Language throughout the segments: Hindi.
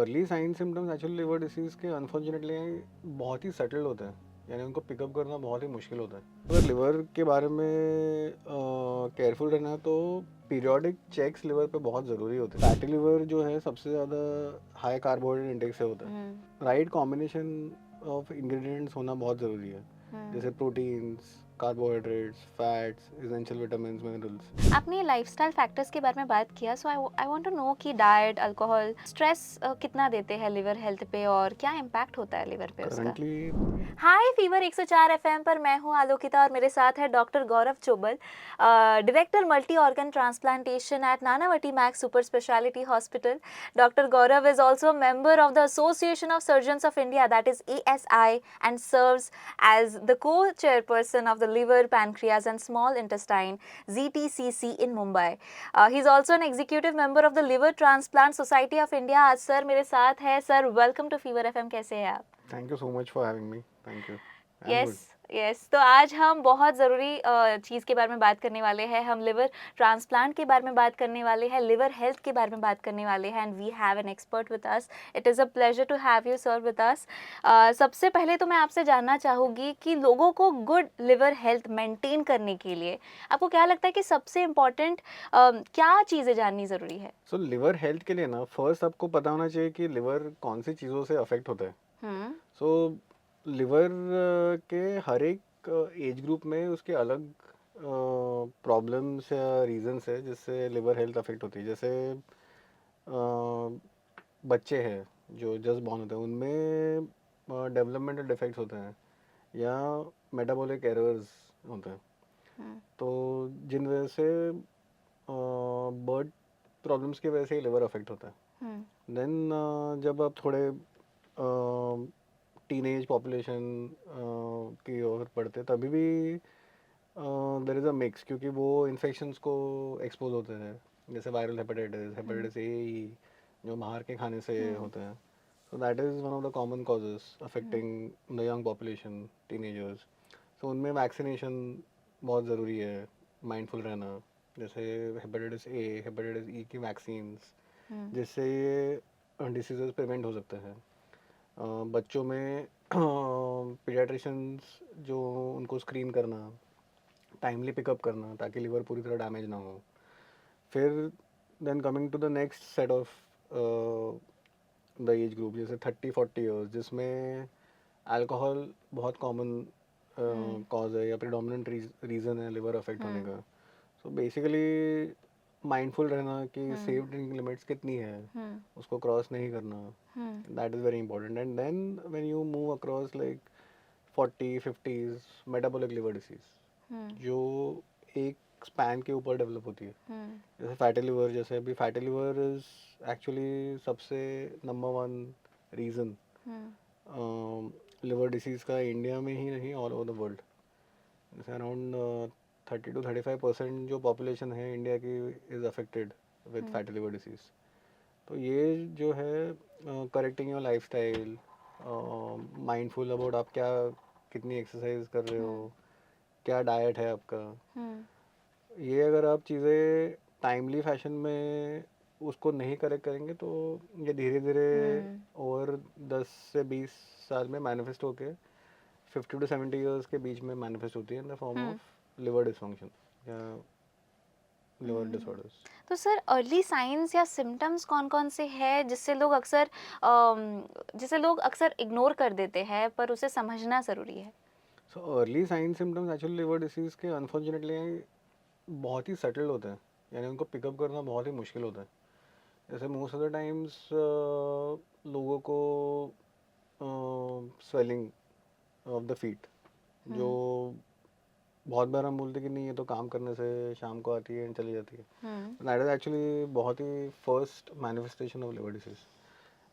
Early sign symptoms actually liver disease के अनफॉर्चुनेटली बहुत ही सेटल्ड होते हैं, यानी उनको पिकअप करना बहुत ही मुश्किल होता है। अगर लिवर के बारे में केयरफुल रहना है तो पीरियोडिक चेक्स लिवर पे बहुत ज़रूरी होते हैं। फैटी लिवर जो है सबसे ज़्यादा हाई कार्बोहाइड्रेट इंटेक से होता है। राइट कॉम्बिनेशन ऑफ इंग्रेडिएंट्स होना बहुत ज़रूरी है, जैसे proteins, carbohydrates, fats, essential vitamins, minerals. आपने लाइफस्टाइल फैक्टर्स के बारे में बात किया, सो आई वांट टू नो कि डाइट, अल्कोहल, स्ट्रेस कितना देते हैं लिवर हेल्थ पे और क्या इम्पैक्ट होता है लिवर पे उसका। करंटली हाय फीवर 104 एफएम पर मैं हूं आलोकिता और मेरे साथ है doctor Gaurav Chobal, director multi organ transplantation at Nanavati Max super speciality hospital. Dr. Gaurav is also a member of the Association of Surgeons of India, that is ASI, and serves as the co-chairperson of the Liver, Pancreas and Small Intestine ZTCC in Mumbai. He is also an executive member of the Liver Transplant Society of India. आज सर मेरे साथ है. Sir welcome to Fever FM. कैसे हैं आप? Thank you so much for having me. Thank you. I am good. Yes, तो आज हम बहुत ज़रूरी चीज़ के बारे में बात करने वाले हैं. हम लिवर ट्रांसप्लांट के बारे में बात करने वाले हैं, लिवर हेल्थ के बारे में बात करने वाले हैं, and we have an expert with us. It is a pleasure to have you sir with us. सबसे पहले तो मैं आपसे जानना चाहूँगी कि लोगों को गुड लिवर हेल्थ मेंटेन करने के लिए आपको क्या लगता है कि सबसे इम्पॉर्टेंट क्या चीज़ें जाननी ज़रूरी है? सो लिवर हेल्थ के लिए ना फर्स्ट आपको पता होना चाहिए कि लिवर कौन सी चीज़ों से अफेक्ट होता है। हम्म. सो लिवर के हर एक एज ग्रुप में उसके अलग प्रॉब्लम्स या रीजंस है जिससे लिवर हेल्थ अफेक्ट होती है। जैसे बच्चे हैं जो जस्ट बॉर्न होते हैं, उनमें डेवलपमेंटल डिफेक्ट्स होते हैं या मेटाबॉलिक एरर्स होते हैं, हम्म. तो जिन वजह से बर्थ प्रॉब्लम्स की वजह से ही लिवर अफेक्ट होता है। हम्म. देन जब आप थोड़े टीनेज पॉपुलेशन की ओर बढ़ते हैं तभी भी देयर इज़ अ मिक्स, क्योंकि वो इन्फेक्शंस को एक्सपोज होते हैं, जैसे वायरल हेपेटाइटिस, हेपेटाइटिस ए जो बाहर के खाने से होते हैं। So that is one of the common causes affecting the young population, teenagers. So उनमें वैक्सीनेशन बहुत ज़रूरी है, माइंडफुल रहना, जैसे हेपेटाइटिस ए, हेपेटाइटिस ई की वैक्सीन्स, जिससे ये डिसीजेस प्रिवेंट हो सकते हैं। बच्चों में पीडियाट्रिशियंस जो उनको स्क्रीन करना, टाइमली पिकअप करना ताकि लिवर पूरी तरह डैमेज ना हो। फिर then coming to the next set of the age group, जैसे 30-40 ईयर्स, जिसमें अल्कोहल बहुत कॉमन कॉज है या प्रिडोमिनेंट रीज़न है लिवर अफेक्ट होने का। सो बेसिकली माइंडफुल रहना कि सेफ ड्रिंकिंग लिमिट्स कितनी है, उसको क्रॉस नहीं करना, that is very important. And then when you move across like 40-50s, metabolic liver disease जो एक स्पैन के ऊपर डेवलप होती है, जैसे फैटी लिवर। जैसे अभी फैटी लिवर इज एक्चुअली सबसे number one reason liver disease का, इंडिया में ही नहीं ऑल ओवर द वर्ल्ड। जैसे अराउंड 30-35% जो पॉपुलेशन है इंडिया की is affected with fatty liver disease. तो ये जो है correcting your life style, mindful about आप क्या कितनी एक्सरसाइज कर रहे हो, क्या डाइट है आपका, ये अगर आप चीज़ें टाइमली फैशन में उसको नहीं करेक्ट करेंगे तो ये धीरे धीरे ओवर 10 से 20 साल में मैनिफेस्ट होके 50 to 70 ईयर्स के बीच में मैनिफेस्ट होती है in the form of liver dysfunction या लिवर डिसऑर्डर्स। तो सर अर्ली साइंस या सिम्टम्स कौन कौन से हैं जिसे लोग अक्सर इग्नोर कर देते हैं पर उसे समझना ज़रूरी है? So early sign symptoms actually liver disease के अनफॉर्चुनेटली बहुत ही सेटल्ड होते हैं, यानी उनको पिकअप करना बहुत ही मुश्किल होता है। जैसे मोस्ट ऑफ द टाइम्स लोगों को स्वेलिंग ऑफ द फीट, जो बहुत बार हम बोलते हैं कि नहीं ये तो काम करने से शाम को आती है एंड चली जाती है, दैट इज़ एक्चुअली बहुत ही first manifestation of liver disease.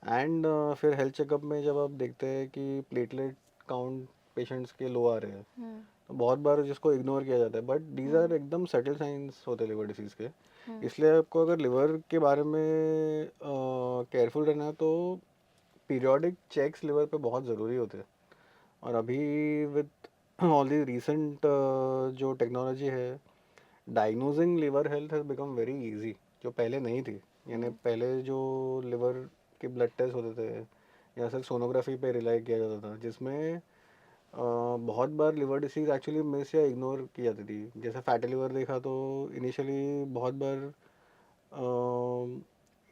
And फिर हेल्थ चेकअप में जब आप देखते हैं कि प्लेटलेट काउंट पेशेंट्स के लो आ रहे हैं, तो बहुत बार जिसको इग्नोर किया जाता है, बट दीज आर एकदम सेटल साइंस होते हैं लिवर डिसीज़ के। इसलिए आपको अगर लिवर के बारे में केयरफुल रहना है तो पीरियोडिक चेक्स लिवर पे बहुत ज़रूरी होते हैं। और अभी विद ऑल दी रिसेंट जो टेक्नोलॉजी है, diagnosing liver health has become very easy, जो पहले नहीं थी। यानी पहले जो लिवर कि ब्लड टेस्ट होते थे या सिर्फ सोनोग्राफी पे रिलाई किया जाता था, जिसमें बहुत बार लिवर डिसीज एक्चुअली मिस या इग्नोर की जाती थी। जैसे फैटी लिवर देखा तो इनिशियली बहुत बार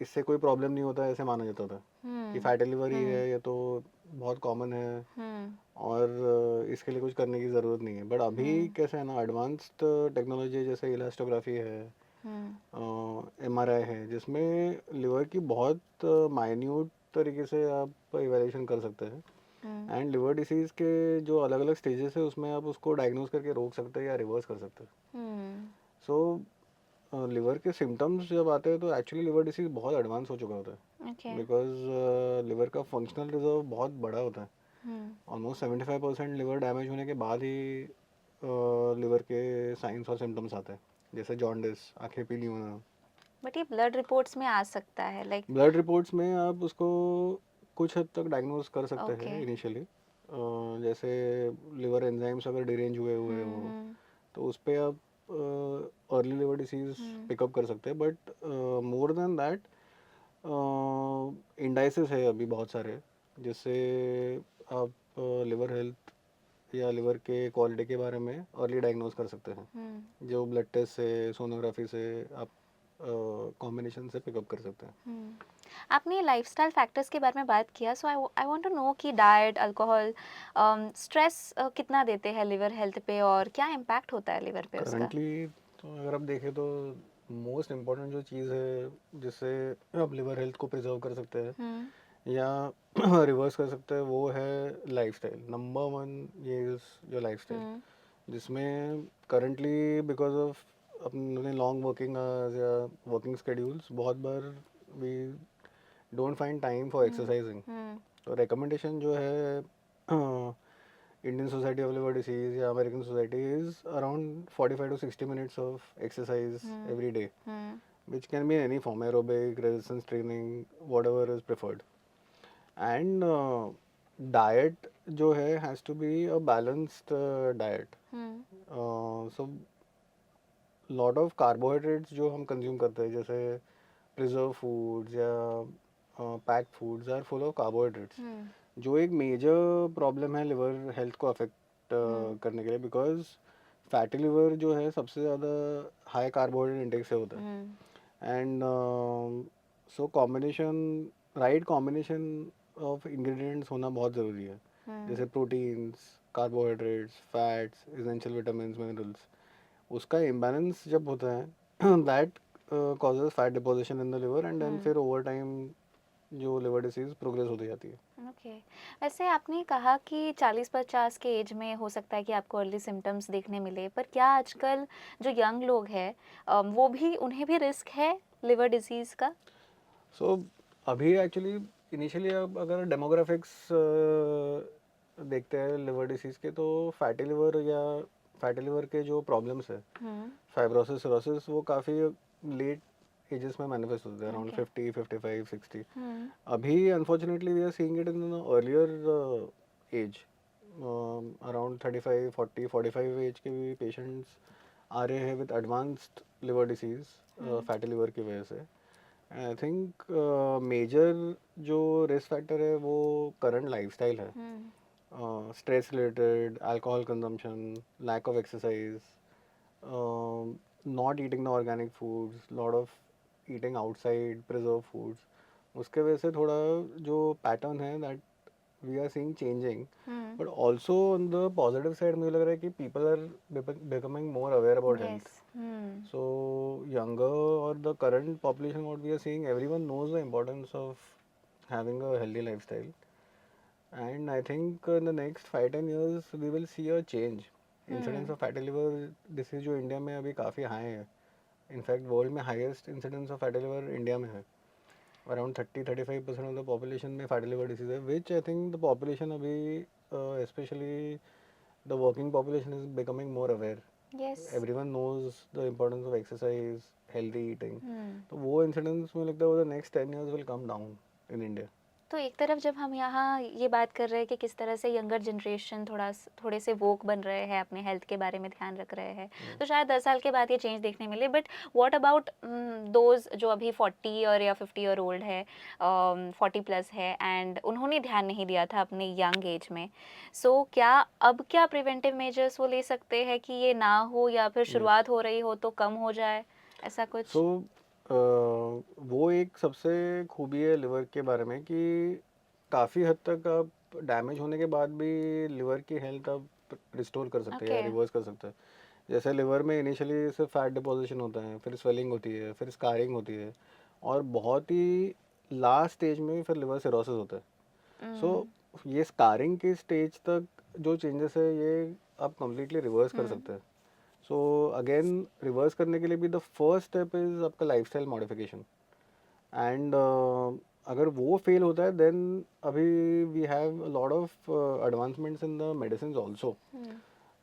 इससे कोई प्रॉब्लम नहीं होता ऐसे माना जाता था कि फैटी लिवर ही है, ये तो बहुत कॉमन है और इसके लिए कुछ करने की ज़रूरत नहीं है। बट अभी कैसे है ना, एडवांस्ड टेक्नोलॉजी जैसे इलास्टोग्राफी है, MRI है, जिसमें लिवर की बहुत माइन्यूट तरीके से आप इवेल्यूशन कर सकते हैं एंड लिवर डिसीज़ के जो अलग अलग स्टेजेस है उसमें आप उसको डायग्नोज करके रोक सकते हैं या रिवर्स कर सकते हैं। सो लिवर के सिम्टम्स जब आते हैं तो एक्चुअली लिवर डिसीज़ बहुत एडवांस हो चुका होता है, बिकॉज लिवर का फंक्शनल रिजर्व बहुत बड़ा होता है। ऑलमोस्ट 75% लिवर डैमेज होने के बाद ही लिवर के साइंस और सिम्टम्स आते हैं, जैसे जॉन्डिस, आंखें पीली होना। बट ये ब्लड रिपोर्ट्स में आ सकता है, लाइक ब्लड रिपोर्ट्स में आप उसको कुछ हद तक डायग्नोज कर सकते हैं ओके। इनिशियली। जैसे लिवर एंजाइम्स अगर डिरेंज हुए हुए हो तो उस पर आप अर्ली लिवर डिसीज पिकअप कर सकते हैं। But more than that indices है अभी बहुत सारे, जिससे आप लिवर हेल्थ या लिवर के क्वालिटी के बारे में अर्ली डायग्नोज कर सकते हैं, जो ब्लड टेस्ट से, सोनोग्राफी से आप कॉम्बिनेशन से पिकअप कर सकते हैं। आपने लाइफस्टाइल फैक्टर्स के बारे में बात किया, सो आई वांट टू नो कि डाइट, अल्कोहल, स्ट्रेस कितना देते हैं लिवर हेल्थ पे और क्या इम्पैक्ट होता है लिवर पे उसका? करंटली तो अगर आप देखें तो मोस्ट इम्पॉर्टेंट जो चीज़ है जिससे आप लिवर हेल्थ को प्रिजर्व कर सकते हैं या रिवर्स कर सकते हैं, वो है लाइफस्टाइल। नंबर वन ये जो लाइफस्टाइल, जिसमें करंटली बिकॉज ऑफ अपने लॉन्ग वर्किंग आवर्स या वर्किंग स्केड्यूल्स बहुत बार we don't find time for exercising. तो रिकमेंडेशन जो है Indian society of liver disease या American society is around 45 to 60 minutes of exercise every day, which can be in any form, aerobic, resistance training, whatever is preferred. And diet जो है has to be a balanced diet. So lot of carbohydrates जो हम consume करते हैं, जैसे preserved foods या packed foods are full of carbohydrates, जो एक मेजर प्रॉब्लम है लिवर हेल्थ को अफेक्ट करने के लिए, बिकॉज फैटी लिवर जो है सबसे ज़्यादा हाई कार्बोहाइड्रेट इंटेक से होता है। And so combination, right combination of ingredients होना बहुत ज़रूरी है, जैसे proteins, carbohydrates, fats, essential vitamins, minerals. उसका इम्बैलेंस जब होता है that causes fat deposition in the liver and then फिर ओवर टाइम जो लिवर डिसीज प्रोग्रेस होती जाती है। ओके। वैसे आपने कहा कि 40-50 के एज में हो सकता है कि आपको अर्ली सिम्टम्स देखने मिले, पर क्या आजकल जो यंग लोग हैं वो भी, उन्हें भी रिस्क है लिवर डिजीज़ का? सो अभी एक्चुअली इनिशियली अब अगर डेमोग्राफिक्स देखते हैं लिवर डिसीज के, तो फैटी लिवर या फैटी लिवर के जो प्रॉब्लम्स है, फाइब्रोसिस, सिरोसिस, वो काफ़ी लेट एजेस में मैनिफेस्ट होते हैं, अराउंड 50, 55, 60। अभी unfortunately we are seeing it in earlier age, around 35, 40, 45 age के भी पेशेंट्स आ रहे हैं with advanced liver disease fatty liver की वजह से। आई थिंक मेजर जो रिस्क फैक्टर है वो करंट लाइफस्टाइल है, stress related, alcohol consumption, lack of exercise, not eating the organic foods, lot of eating outside preserve foods. उसके वजह से थोड़ा जो पैटर्न है that we are seeing changing. But also on the positive side मुझे लग रहा है कि people are becoming more aware about health. So younger or the current population, what we are seeing, everyone knows the importance of having a healthy lifestyle. And I think in the next 5-10 years we will see a change. Incidence of fatty liver disease जो इंडिया में अभी काफ़ी हाई है, इनफैक्ट वर्ल्ड में highest incidence of fatty liver India में है। अराउंड 30-35% ऑफ द पॉपुलेशन में फैटी लिवर डिसीज है, विच आई थिंक द पॉपुलेशन अभी specially the working population is becoming more aware. Yes. Everyone knows the importance of exercise, healthy eating. तो वो incidents मुझे लगता है over the next 10 years will come down in India. तो एक तरफ जब हम यहाँ ये बात कर रहे हैं कि किस तरह से यंगर जनरेशन थोड़े से वोक बन रहे हैं, अपने हेल्थ के बारे में ध्यान रख रहे हैं, तो शायद 10 साल के बाद ये चेंज देखने मिले, बट व्हाट अबाउट दोज जो अभी 40 और या 50 ईयर ओल्ड है, 40 प्लस है, एंड उन्होंने ध्यान नहीं दिया था अपने यंग एज में, सो क्या प्रिवेंटिव मेजर्स वो ले सकते हैं कि ये ना हो, या फिर शुरुआत हो रही हो तो कम हो जाए, ऐसा कुछ? सो वो एक सबसे खूबी है लिवर के बारे में कि काफ़ी हद तक आप डैमेज होने के बाद भी लिवर की हेल्थ आप रिस्टोर कर सकते हैं या ओके। रिवर्स कर सकते हैं। जैसे लिवर में इनिशियली सिर्फ फैट डिपोजिशन होता है, फिर स्वेलिंग होती है, फिर स्कारिंग होती है, और बहुत ही लास्ट स्टेज में फिर लिवर सिरोसिस होता है। सो ये स्कारिंग के स्टेज तक जो चेंजेस है ये आप कम्प्लीटली रिवर्स कर सकते हैं। सो अगेन रिवर्स करने के लिए भी द फर्स्ट स्टेप इज़ आपका लाइफस्टाइल मॉडिफिकेशन, एंड अगर वो फेल होता है देन अभी we have lot of advancements in the medicine also,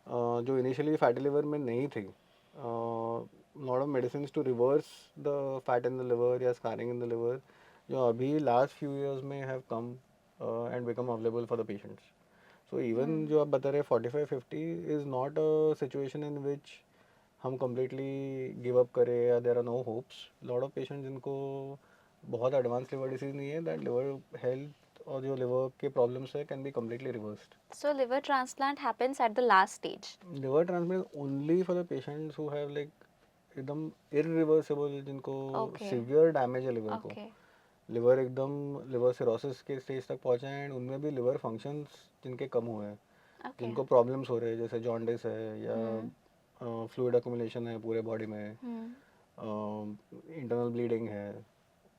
जो इनिशियली फैटी लिवर में नहीं थी। Lot of medicine to reverse the fat in the liver या स्कारिंग इन द लिवर, जो अभी लास्ट फ्यू ईयर्स में have come and become available for the patients. So even जो आप बता रहे हैं 45-50 is not a situation in which हम कम्प्लीटली गिव अप करें या there are no hopes. Lot of patients जिनको बहुत एडवांस लिवर डिसीज नहीं है, दैट लिवर हेल्थ और जो लिवर के प्रॉब्लम्स है can be completely reversed. So liver transplant happens at the last stage. Liver transplant only for the patients who have like एकदम इरिवर्सिबल, जिनको Okay. सीवियर डैमेज है लिवर को, Okay. लिवर एकदम लिवर सिरोसिस के स्टेज तक पहुंचा है, एंड उनमें भी लिवर फंक्शंस जिनके कम हुए हैं, Okay. जिनको प्रॉब्लम्स हो रहे हैं जैसे जॉन्डिस है या फ्लूइड अक्यूमुलेशन है पूरे बॉडी में, Hmm. इंटरनल ब्लीडिंग है,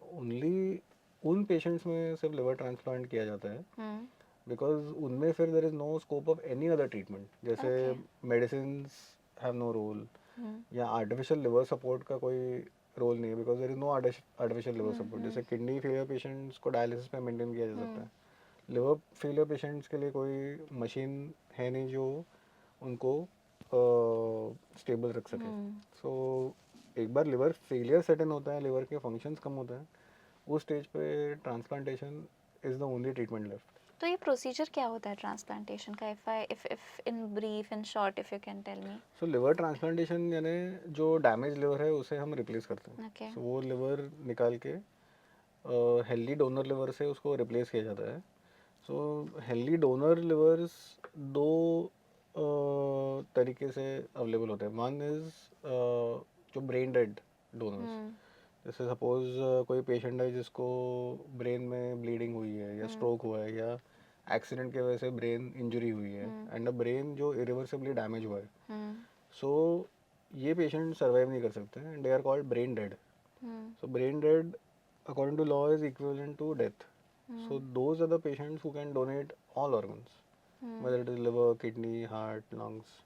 ओनली उन पेशेंट्स में सिर्फ लिवर ट्रांसप्लांट किया जाता है, Hmm. बिकॉज उनमें फिर there is no scope of any other treatment. जैसे Okay. Medicine have no role, Hmm. या आर्टिफिशियल लिवर सपोर्ट का कोई रोल नहीं है, because there is no artificial liver support. जैसे किडनी फेलियर पेशेंट्स को डायलिसिस पे मेंटेन किया जा सकता है, लिवर फेलियर पेशेंट्स के लिए कोई मशीन है नहीं जो उनको स्टेबल रख सके। सो एक बार लिवर फेलियर सेट इन होता है, लिवर के फंक्शंस कम होता है, उस स्टेज पे transplantation is the only treatment left. तो ये प्रोसीजर क्या होता है ट्रांसप्लांटेशन का? if in brief, in short, if you can tell me. So liver transplantation यानी जो डैमेज लिवर है उसे हम रिप्लेस करते हैं। Okay. सो वो लिवर निकाल के हेल्दी डोनर लिवर से उसको रिप्लेस किया जाता है। सो हेल्दी डोनर लिवर्स दो तरीके से अवेलेबल होते हैं। वन इज़ जो ब्रेन डेड डोनर्स, जैसे सपोज कोई पेशेंट है जिसको ब्रेन में ब्लीडिंग हुई है या स्ट्रोक हुआ है या एक्सीडेंट की वजह से ब्रेन इंजरी हुई है, एंड ब्रेन जो इरिवर्सिबली डैमेज हुआ है, सो ये पेशेंट सर्वाइव नहीं कर सकते and they are called brain dead. So brain dead according to law is equivalent to death. So those are the patients who can donate all organs, whether it is liver, kidney, heart, lungs.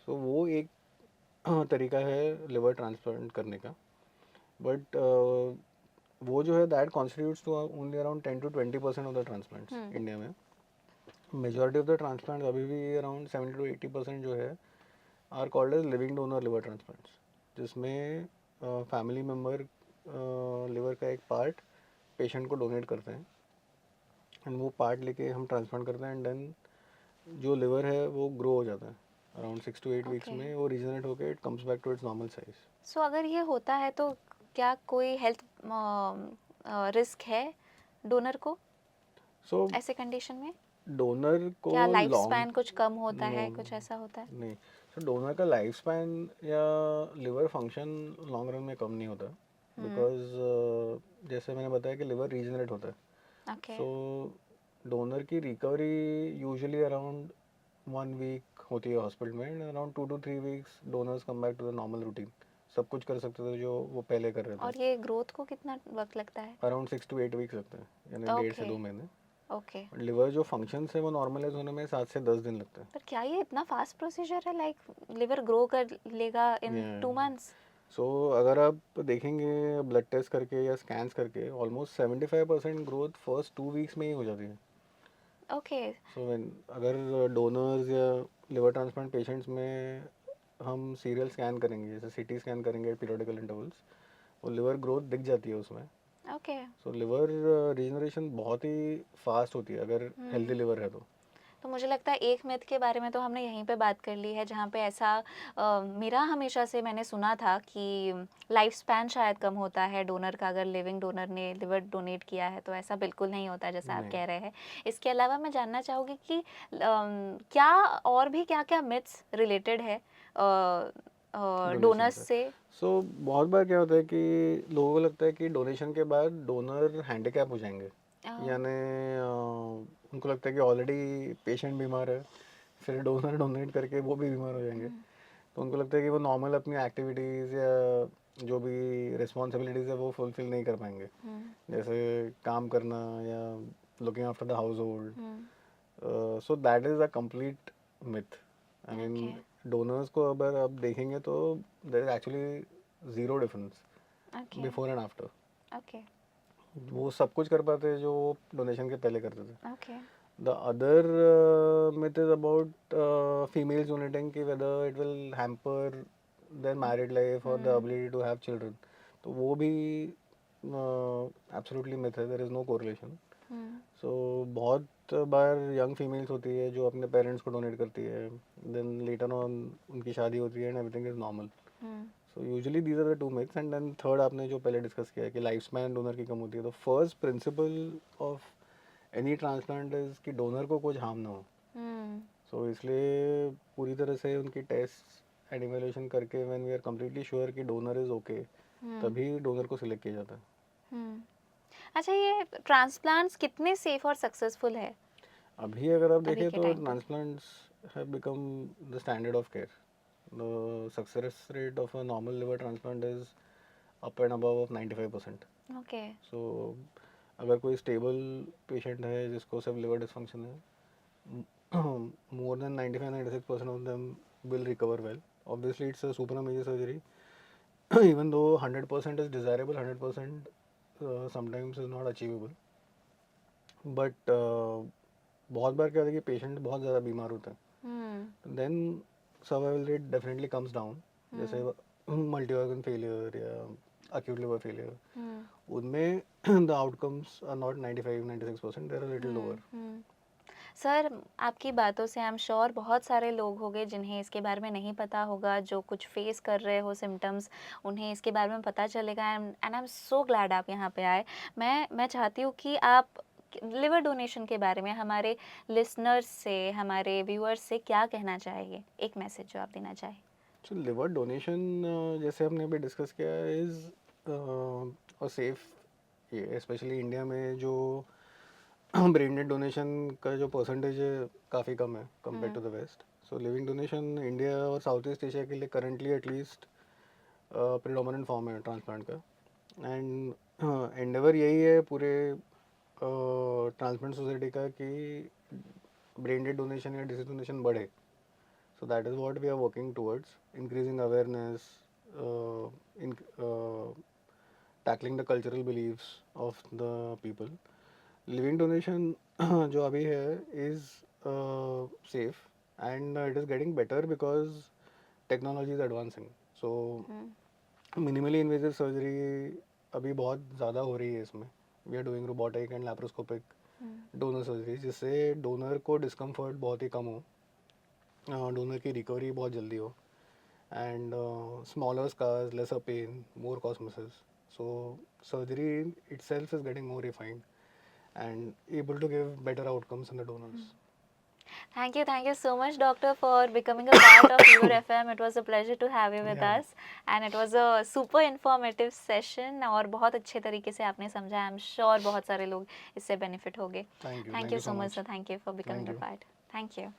So वो एक तरीका है लिवर ट्रांसप्लांट करने का, बट वो जो है that constitutes to only around 10-20% of the transplants India में। मेजॉरिटी ऑफ द ट्रांसप्लांट्स अभी भी अराउंड 70-80% जो है are called as living donor liver transplants, जिसमें फैमिली मेम्बर लिवर का एक पार्ट पेशेंट को डोनेट करते हैं, एंड वो पार्ट लेके हम ट्रांसप्लांट करते हैं, एंड देन जो लिवर है वो ग्रो हो जाता है अराउंड 6 to 8 वीक्स Okay. में, वो रीजनरेट होकर it comes back to its normal size. So अगर ये होता है तो क्या कोई हेल्थ रिस्क है डोनर को सो ऐसे कंडीशन में? डोनर को क्या लाइफ लॉन्ग स्पैन कुछ कम होता है, नो कुछ ऐसा होता है? नहीं, सो डोनर का लाइफ स्पैन या लिवर फंक्शन लॉन्ग रन में कम नहीं होता, बिकॉज जैसे मैंने बताया कि लिवर रीजनरेट होता है। ओके. सो डोनर की रिकवरी यूजुअली अराउंड 1 वीक होती है हॉस्पिटल में, and around 2 to 3 weeks donors come back to the normal routine, सब कुछ कर सकते थे जो वो पहले कर रहे और थे। ये ग्रोथ को कितना वक्त लगता है? अराउंड 6 to 8 वीक्स लगते हैं, यानी 1.5 से 2 महीने। ओके. लिवर जो फंक्शंस है वो नॉर्मलाइज होने में 7 से 10 दिन लगते हैं। पर क्या ये इतना फास्ट प्रोसीजर है, लाइक लिवर ग्रो कर लेगा इन Yeah. 2 months? सो अगर आप देखेंगे ब्लड टेस्ट करके या स्कैन्स करके, ऑलमोस्ट 75% ग्रोथ फर्स्ट 2 वीक्स में ही हो जाती है। ओके. सो अगर डोनर्स या लिवर ट्रांसप्लांट पेशेंट्स में हम सीरियल स्कैन करेंगे, जैसे सीटी स्कैन करेंगे पीरियोडिकल इंटरवल्स, वो लिवर ग्रोथ दिख जाती है उसमें, ओके। सो लिवर रीजनरेशन बहुत ही फास्ट होती है अगर हेल्दी लिवर है तो मुझे लगता है एक मिथ के बारे में तो हमने यहीं पे बात कर ली है, जहाँ पे ऐसा मेरा हमेशा से मैंने सुना था कि लाइफ स्पैन शायद कम होता है डोनर का, अगर लिविंग डोनर ने लिवर डोनेट किया है, तो ऐसा बिल्कुल नहीं होता जैसा आप नहीं। कह रहे हैं। इसके अलावा मैं जानना चाहूँगी कि क्या और भी क्या क्या मिथ्स रिलेटेड है डोनेशन डोनर्स से। से? सो बहुत बार क्या होता है कि लोगों को लगता है कि डोनेशन के बाद डोनर हैंडीकैप हो जाएंगे, यानी उनको लगता है कि ऑलरेडी पेशेंट बीमार है, फिर डोनर डोनेट करके वो भी बीमार हो जाएंगे। तो उनको लगता है कि वो नॉर्मल अपनी एक्टिविटीज़ या जो भी रिस्पॉन्सिबिलिटीज़ है वो फुलफिल नहीं कर पाएंगे, जैसे काम करना या looking after the household. So that is a complete myth. I mean okay. Donors को अगर आप देखेंगे तो there is actually zero difference okay. Before and after. Okay. वो सब कुछ कर पाते हैं जो डोनेशन के पहले करते थे। Okay. The other myth is about females donating कि whether it will hamper their married life or the ability to have children. तो वो भी absolutely myth है, there is no correlation. So बहुत बार young females होती है जो अपने parents को donate करती है, then later on उनकी शादी होती है and everything is normal. So usually these are the two myths, and then third आपने जो पहले डिस्कस किया है कि लाइफ स्पैन डोनर की कम होती है, तो first principle of any transplant is कि डोनर को कुछ हार्म ना हो। सो इसलिए पूरी तरह से उनकी टेस्ट एंड इवेल्यूशन करके when we are completely sure कि डोनर इज ओके, तभी डोनर को सिलेक्ट किया जाता है। अच्छा, ये ट्रांसप्लांट्स कितने सेफ और सक्सेसफुल है अभी अगर आप अभी देखें के तो टाइम पे? Transplants have become the standard of care. The success rate of a normal liver transplant is up and above of 95%। Okay. So अगर कोई स्टेबल पेशेंट है जिसको सिर्फ लिवर डिसफंक्शन है, more than 95-96% of them will recover well. Obviously it's a super major surgery. Even though 100% is desirable, 100% sometimes is not achievable. But बहुत बार क्या होता है कि पेशेंट बहुत ज़्यादा बीमार होता है, then survival rate definitely comes down. जैसे मल्टी ऑर्गन फेलियर या acute liver failure, उनमें the outcomes are not 95-96%, they are a little lower. Sir, आपकी बातों से आई एम श्योर बहुत सारे लोग होंगे जिन्हें इसके बारे में नहीं पता होगा, जो कुछ फेस कर रहे हो सिम्टम्स, उन्हें इसके बारे में पता चलेगा। And I am so glad आप यहाँ पे आए। मैं चाहती हूँ कि आप लिवर डोनेशन के बारे में हमारे लिसनर्स से, हमारे व्यूअर्स से क्या कहना चाहेंगे, एक मैसेज जो आप देना चाहें। सो लिवर डोनेशन जैसे हमने अभी डिस्कस किया इज़ और सेफ, ये स्पेशली इंडिया में जो ब्रेन डेड डोनेशन का जो परसेंटेज है काफ़ी कम है compare to the west. So living donation India और साउथ ईस्ट एशिया के लिए करंटली एटलीस्ट प्रिडोमिनेंट फॉर्म है ट्रांसप्लांट का। एंड एंडेवर यही है पूरे ट्रांसप्लांट सोसाइटी का कि ब्रेन डेड डोनेशन या डिसीज डोनेशन बढ़े। So that is what we are working towards, increasing awareness, in tackling the cultural beliefs of the people. Living donation जो अभी है is safe and it is getting better because technology is advancing. So minimally invasive surgery अभी बहुत ज़्यादा हो रही है इसमें. We are doing robotic and laparoscopic donor surgery जिससे donor को discomfort बहुत ही कम हो, डोनर की रिकवरी बहुत जल्दी हो, and smaller scars, lesser pain, more cosmesis. So surgery itself is getting more refined and able to give better outcomes in the donors. Thank you so much, doctor, for becoming a part of Liver FM. It was a pleasure to have you with Yeah. us, and it was a super informative session. और बहुत अच्छे तरीके से आपने समझा। आई एम श्योर बहुत सारे लोग इससे बेनिफिट होंगे। Thank you. Thank you so much, sir. Thank you for becoming Thank a you. part. Thank you.